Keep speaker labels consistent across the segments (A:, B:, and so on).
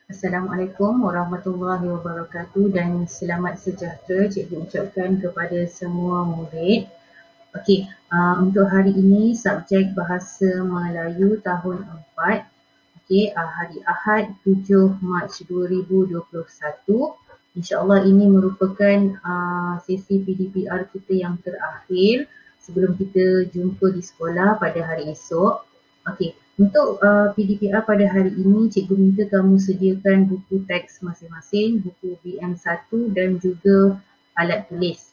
A: Assalamualaikum warahmatullahi wabarakatuh dan selamat sejahtera cikgu ucapkan kepada semua murid. Okey, untuk hari ini subjek Bahasa Melayu tahun 4. Okey, hari Ahad 7 Mac 2021. InsyaAllah ini merupakan sesi PDPR kita yang terakhir sebelum kita jumpa di sekolah pada hari esok. Okey, untuk PDPR pada hari ini, cikgu minta kamu sediakan buku teks masing-masing, buku BM1 dan juga alat tulis.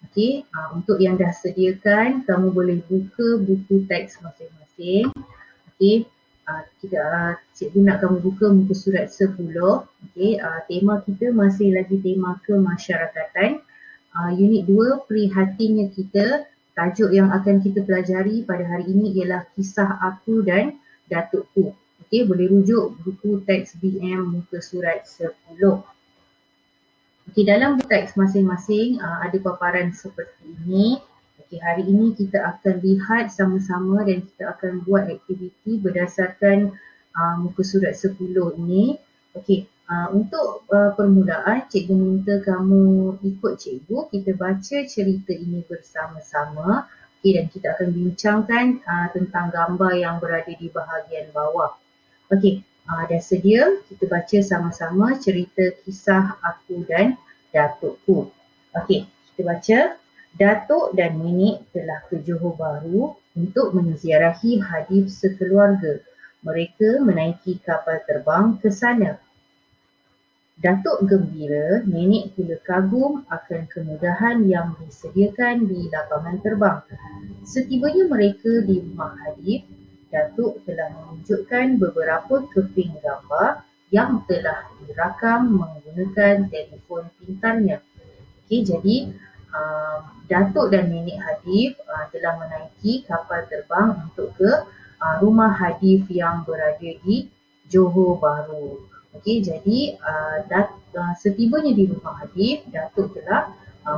A: Okey, untuk yang dah sediakan, kamu boleh buka buku teks masing-masing. Okey, cikgu nak kamu buka muka surat 10. Okey, tema kita masih lagi tema kemasyarakatan. Unit 2, prihatinnya kita. Tajuk yang akan kita pelajari pada hari ini ialah Kisah Aku dan Datukku. Okey, boleh rujuk buku teks BM muka surat 10. Okey, dalam buku teks masing-masing ada paparan seperti ini. Okey, hari ini kita akan lihat sama-sama dan kita akan buat aktiviti berdasarkan muka surat 10 ini. Okey, untuk permulaan cikgu minta kamu ikut cikgu, kita baca cerita ini bersama-sama. Okey, dan kita akan bincangkan tentang gambar yang berada di bahagian bawah. Okey, dah sedia? Kita baca sama-sama cerita Kisah Aku dan Datukku. Okey, kita baca. Datuk dan Nenek telah ke Johor Bahru untuk menziarahi Hadif sekeluarga. Mereka menaiki kapal terbang ke sana. Datuk gembira, Nenek pula kagum akan kemudahan yang disediakan di lapangan terbang. Setibanya mereka di rumah Hadif, Datuk telah menunjukkan beberapa keping gambar yang telah dirakam menggunakan telefon pintarnya. Okey, jadi Datuk dan Nenek Hadif telah menaiki kapal terbang untuk ke rumah Hadif yang berada di Johor Bahru. Okey, jadi setibanya di rumah Hadif, Datuk telah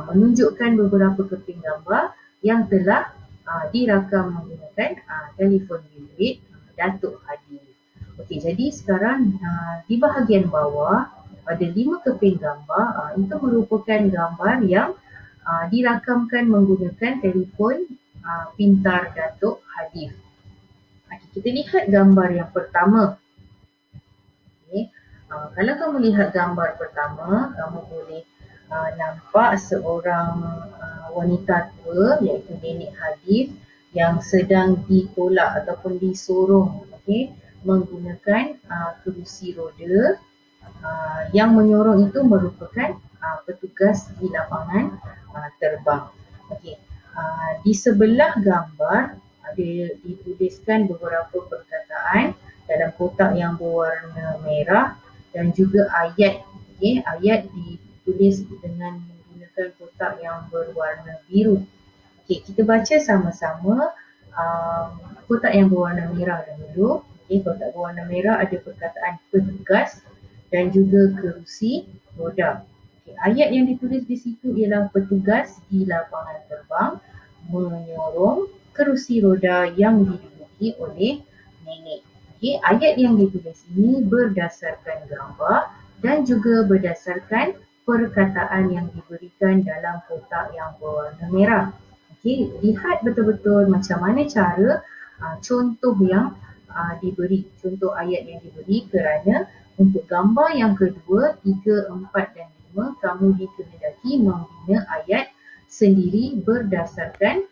A: menunjukkan beberapa keping gambar yang telah dirakam menggunakan telefon bimbit Datuk Hadif. Okey, jadi sekarang di bahagian bawah ada 5 keping gambar. Itu merupakan gambar yang dirakamkan menggunakan telefon pintar Datuk Hadif. Kita lihat gambar yang pertama. Okay. Kalau kamu lihat gambar pertama, kamu boleh nampak seorang wanita tua iaitu Nenek Hadif yang sedang ditolak ataupun disorong, okay, menggunakan kerusi roda. Yang menyorong itu merupakan petugas di lapangan terbang. Okay. Di sebelah gambar ada dituliskan beberapa perkataan dalam kotak yang berwarna merah dan juga ayat. Okay. Ayat ditulis dengan menggunakan kotak yang berwarna biru. Okay. Kita baca sama-sama kotak yang berwarna merah dahulu. Okay. Kotak berwarna merah ada perkataan petugas dan juga kerusi roda. Okay. Ayat yang ditulis di situ ialah petugas di lapangan terbang menyorong kerusi roda yang diduduki oleh nenek. Okay. Ayat yang ditulis ini berdasarkan gambar dan juga berdasarkan perkataan yang diberikan dalam kotak yang berwarna merah. Okay. Lihat betul-betul macam mana cara contoh yang diberi, contoh ayat yang diberi, kerana untuk gambar yang kedua, 3, 4 dan 5, kamu dikehendaki membina ayat sendiri berdasarkan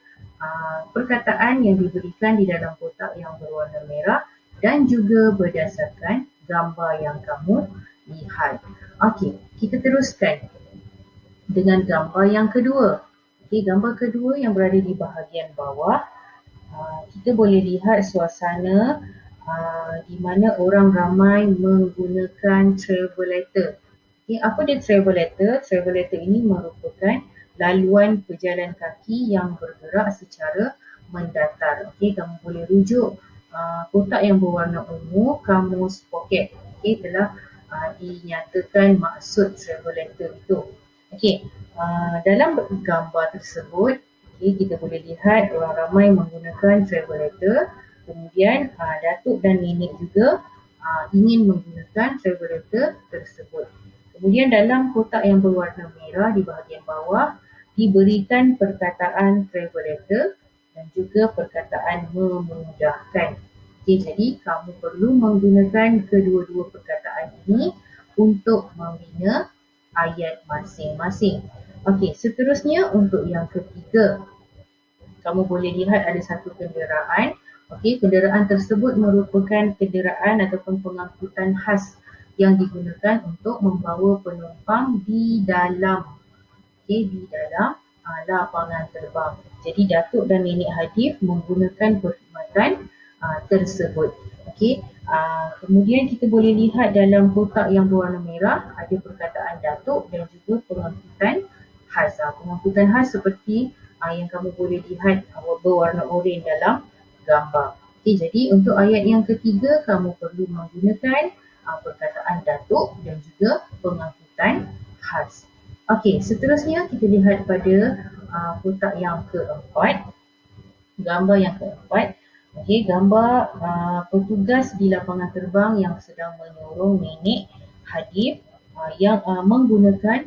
A: perkataan yang diberikan di dalam kotak yang berwarna merah dan juga berdasarkan gambar yang kamu lihat. Okey, kita teruskan dengan gambar yang kedua. Okey, gambar kedua yang berada di bahagian bawah, kita boleh lihat suasana di mana orang ramai menggunakan travel letter. Okay, apa dia travel letter? Travel letter ini merupakan laluan pejalan kaki yang bergerak secara mendatar. Okay, kamu boleh rujuk kotak yang berwarna ungu, kamus poket. Okay, telah dinyatakan maksud travel letter itu. Okay, dalam gambar tersebut, okay, kita boleh lihat orang ramai menggunakan travel letter. Kemudian Datuk dan Nenek juga ingin menggunakan menggunakan travelator tersebut. Kemudian dalam kotak yang berwarna merah di bahagian bawah diberikan perkataan travelator dan juga perkataan memudahkan. Okey, jadi kamu perlu menggunakan kedua-dua perkataan ini untuk membina ayat masing-masing. Okey, seterusnya untuk yang ketiga. Kamu boleh lihat ada satu kenderaan. Okey, kenderaan tersebut merupakan kenderaan ataupun pengangkutan khas yang digunakan untuk membawa penumpang di dalam di dalam lapangan terbang. Jadi Datuk dan Nenek Hadif menggunakan perkhidmatan tersebut. Okey, kemudian kita boleh lihat dalam kotak yang berwarna merah ada perkataan Datuk dan juga pengangkutan khas. Pengangkutan khas seperti yang kamu boleh lihat berwarna oranye dalam gambar. Okey, jadi untuk ayat yang ketiga kamu perlu menggunakan perkataan Datuk dan juga pengangkutan khas. Okey, seterusnya kita lihat pada kotak yang keempat. Gambar yang keempat. Okey, gambar petugas di lapangan terbang yang sedang menyokong Nenek Hadif yang menggunakan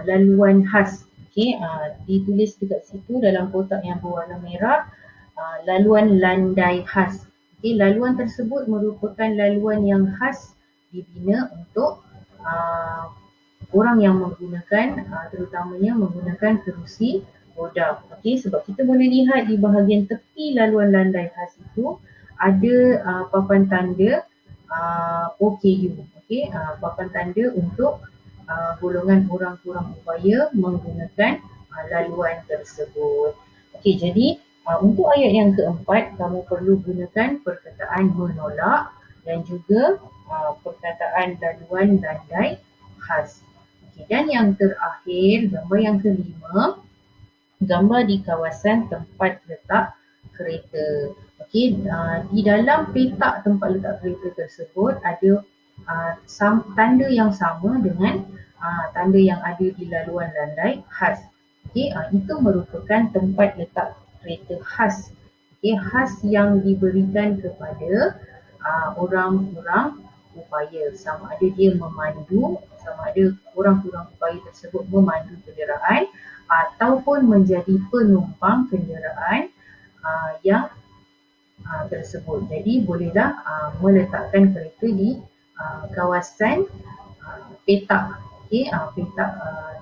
A: laluan khas. Okey, ditulis dekat situ dalam kotak yang berwarna merah, laluan landai khas. Okey, laluan tersebut merupakan laluan yang khas dibina untuk orang yang menggunakan terutamanya menggunakan kerusi roda. Okey, sebab kita boleh lihat di bahagian tepi laluan landai khas itu ada papan tanda OKU. Okey, papan tanda untuk golongan orang kurang upaya menggunakan laluan tersebut. Okey, jadi untuk ayat yang keempat kamu perlu gunakan perkataan menolak dan juga perkataan laluan landai khas. Okay, dan yang terakhir, gambar yang kelima, gambar di kawasan tempat letak kereta. Okey, di dalam petak tempat letak kereta tersebut ada tanda yang sama dengan tanda yang ada di laluan landai khas. Okey, itu merupakan tempat letak kereta khas. Okey, khas yang diberikan kepada orang kurang upaya, sama ada dia memandu, sama ada orang kurang upaya tersebut memandu kenderaan ataupun menjadi penumpang kenderaan yang tersebut. Jadi bolehlah meletakkan kereta di kawasan petak, petak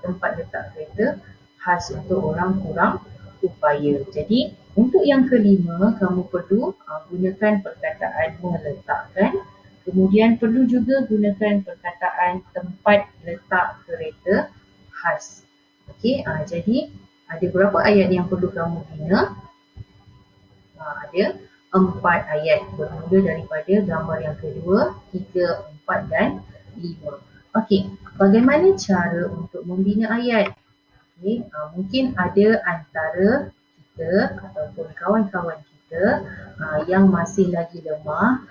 A: tempat letak kereta khas untuk orang kurang upaya. Jadi untuk yang kelima kamu perlu gunakan perkataan meletakkan. Kemudian perlu juga gunakan perkataan tempat letak kereta khas. Okey, jadi ada berapa ayat yang perlu kamu bina? Ada 4 ayat bermula daripada gambar yang kedua, 3, 4 dan 5. Okey, bagaimana cara untuk membina ayat? Okay, mungkin ada antara kita ataupun kawan-kawan kita yang masih lagi lemah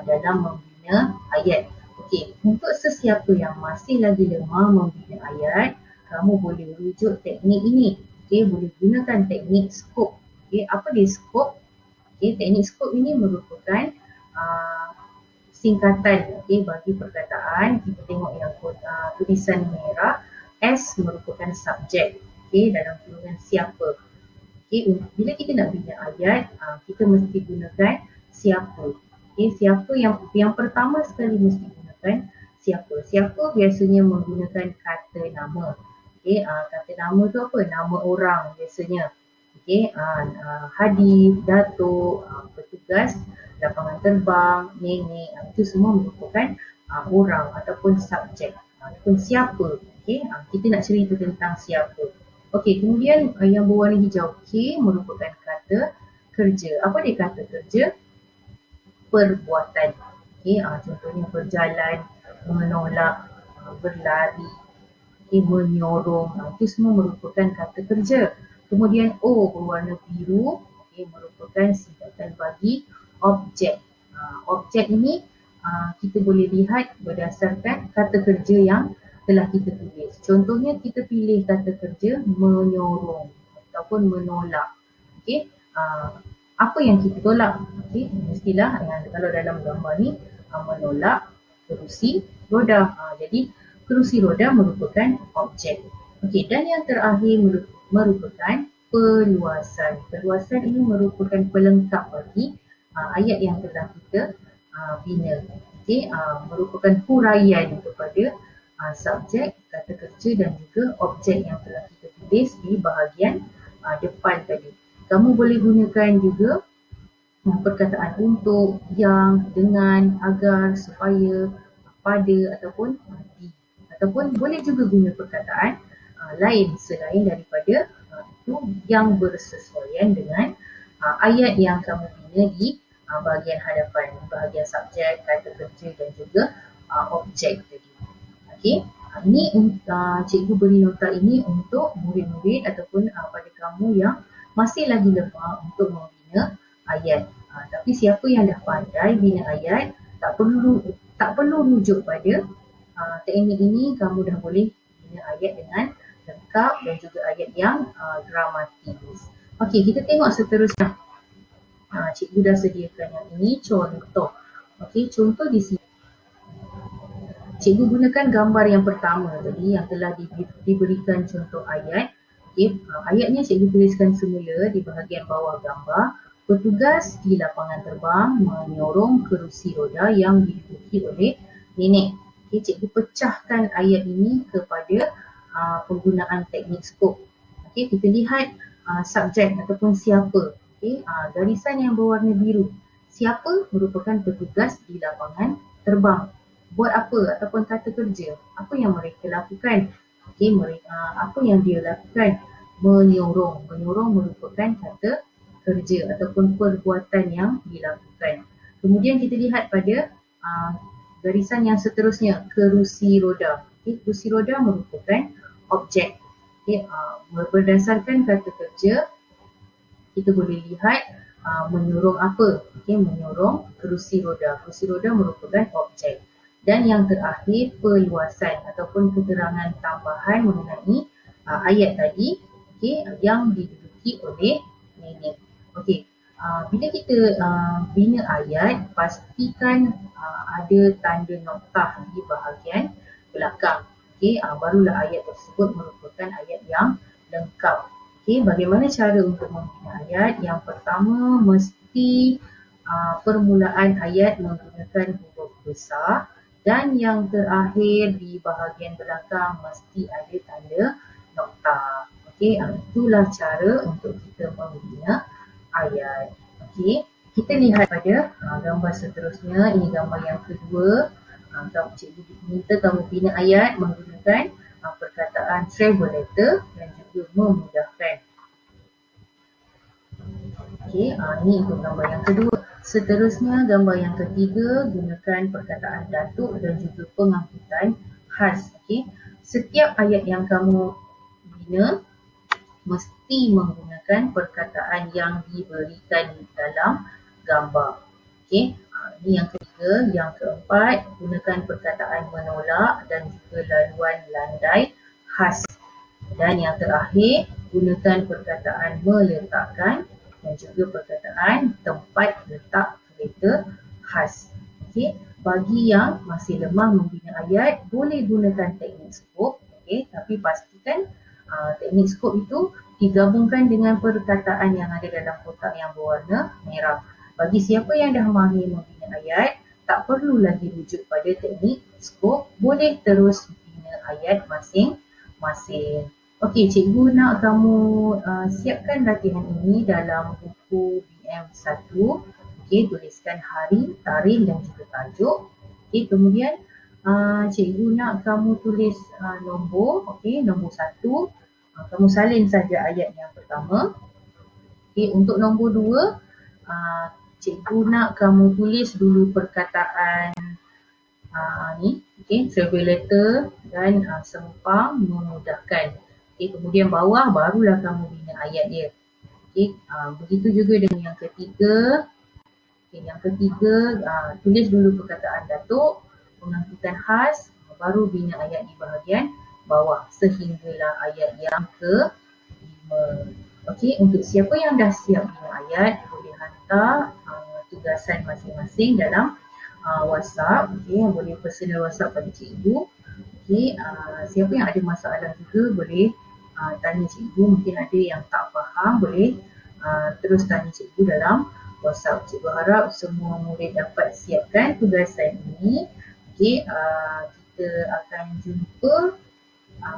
A: dalam membina ayat. Okey, untuk sesiapa yang masih lagi lemah membina ayat, kamu boleh rujuk teknik ini. Okey, boleh gunakan teknik skop. Okey, apa dia skop? Okey, teknik skop ini merupakan singkatan bagi perkataan. Kita tengok yang tulisan merah, S merupakan subjek dalam kurungan siapa. Bila kita nak bina ayat, kita mesti gunakan siapa. Siapa yang pertama sekali mesti gunakan siapa. Siapa biasanya menggunakan kata nama. Kata nama tu apa? Nama orang biasanya. Hadif, Datuk, petugas lapangan terbang, nenek, itu semua merupakan orang ataupun subjek ataupun siapa. Kita nak cerita tentang siapa. Okey, kemudian yang berwarna hijau K merupakan kata kerja. Apa dia kata kerja? Perbuatan. Contohnya berjalan, menolak, berlari, menyorong, itu semua merupakan kata kerja. Kemudian O berwarna biru merupakan singkatan bagi objek. Objek ini kita boleh lihat berdasarkan kata kerja yang telah kita tulis. Contohnya kita pilih kata kerja menyorong ataupun menolak. Apa yang kita tolak? Mestilah kalau dalam gambar ni menolak kerusi roda. Jadi kerusi roda merupakan objek. Okey, dan yang terakhir merupakan perluasan. Perluasan ini merupakan pelengkap bagi ayat yang telah kita bina. Okey, merupakan huraian kepada subjek, kata kerja dan juga objek yang telah kita tulis di bahagian depan tadi. Kamu boleh gunakan juga perkataan untuk, yang, dengan, agar, supaya, pada ataupun di. Ataupun boleh juga guna perkataan lain selain daripada itu yang bersesuaian dengan ayat yang kamu bina di bahagian hadapan, bahagian subjek, kata kerja dan juga objek tadi. Okey, ini cikgu beri nota ini untuk murid-murid ataupun pada kamu yang masih lagi lemah untuk membina ayat. Tapi siapa yang dah pandai bina ayat, tak perlu rujuk pada teknik ini, kamu dah boleh bina ayat dengan lengkap dan juga ayat yang gramatis. Okey, kita tengok seterusnya. Cikgu dah sediakan yang ini contoh. Okey, contoh di sini. Cikgu gunakan gambar yang pertama tadi yang telah diberikan contoh ayat. Okay, ayatnya cikgu tuliskan semula di bahagian bawah gambar. Petugas di lapangan terbang menyorong kerusi roda yang diduduki oleh nenek. Okay, cikgu pecahkan ayat ini kepada penggunaan teknik skop. Okay, kita lihat subjek ataupun siapa. Okay, garisan yang berwarna biru. Siapa merupakan petugas di lapangan terbang. Buat apa ataupun kata kerja, apa yang mereka lakukan. Okay, apa yang dia lakukan? Menyorong. Menyorong merupakan kata kerja ataupun perbuatan yang dilakukan. Kemudian kita lihat pada garisan yang seterusnya, kerusi roda. Okay, kerusi roda merupakan objek. Okay, berdasarkan kata kerja, kita boleh lihat menyorong apa? Okay, menyorong kerusi roda. Kerusi roda merupakan objek. Dan yang terakhir, perluasan ataupun keterangan tambahan mengenai ayat tadi, okay, yang diduduki oleh nenek. Okey, bila kita bina ayat, pastikan ada tanda noktah di bahagian belakang. Okey, barulah ayat tersebut merupakan ayat yang lengkap. Okey, bagaimana cara untuk membina ayat? Yang pertama, mesti permulaan ayat menggunakan huruf besar. Dan yang terakhir di bahagian belakang mesti ada tanda nokta. Okey, itulah cara untuk kita membina ayat. Okey, kita lihat pada gambar seterusnya. Ini gambar yang kedua. Cikgu minta kamu bina ayat menggunakan perkataan travel letter dan juga memudahkan. Okey, ini untuk gambar yang kedua. Seterusnya, gambar yang ketiga, gunakan perkataan datuk dan juga pengangkutan khas. Okay. Setiap ayat yang kamu bina mesti menggunakan perkataan yang diberikan dalam gambar. Okay. Ini yang ketiga. Yang keempat, gunakan perkataan menolak dan juga laluan landai khas. Dan yang terakhir, gunakan perkataan meletakkan dan juga perkataan tempat letak kereta khas. Okey, bagi yang masih lemah membina ayat, boleh gunakan teknik skop, okey, tapi pastikan teknik skop itu digabungkan dengan perkataan yang ada dalam kotak yang berwarna merah. Bagi siapa yang dah mahir membina ayat, tak perlu lagi rujuk pada teknik skop, boleh terus bina ayat masing-masing. Okey, cikgu nak kamu siapkan latihan ini dalam buku BM1. Okey, tuliskan hari, tarikh dan juga tajuk. Okey, kemudian cikgu nak kamu tulis nombor. Okey, nombor 1. Kamu salin saja ayat yang pertama. Okey, untuk nombor 2, cikgu nak kamu tulis dulu perkataan ni. Okey, travel letter dan sempang memudahkan. Okay, kemudian bawah barulah kamu bina ayat dia. Okay, begitu juga dengan yang ketiga. Okay, yang ketiga, tulis dulu perkataan datuk, pengangkutan khas, baru bina ayat di bahagian bawah sehinggalah ayat yang ke-5. Okay, untuk siapa yang dah siap bina ayat, boleh hantar tugasan masing-masing dalam WhatsApp, boleh personal WhatsApp pada cikgu. Siapa yang ada masalah juga boleh tanya cikgu, mungkin ada yang tak faham boleh terus tanya cikgu dalam WhatsApp. Cikgu harap semua murid dapat siapkan tugasan ini. Kita akan jumpa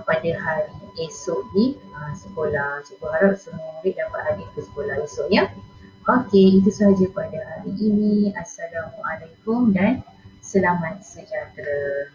A: pada hari esok di sekolah. Cikgu harap semua murid dapat hadir ke sekolah esok ya. Itu sahaja pada hari ini. Assalamualaikum dan selamat sejahtera.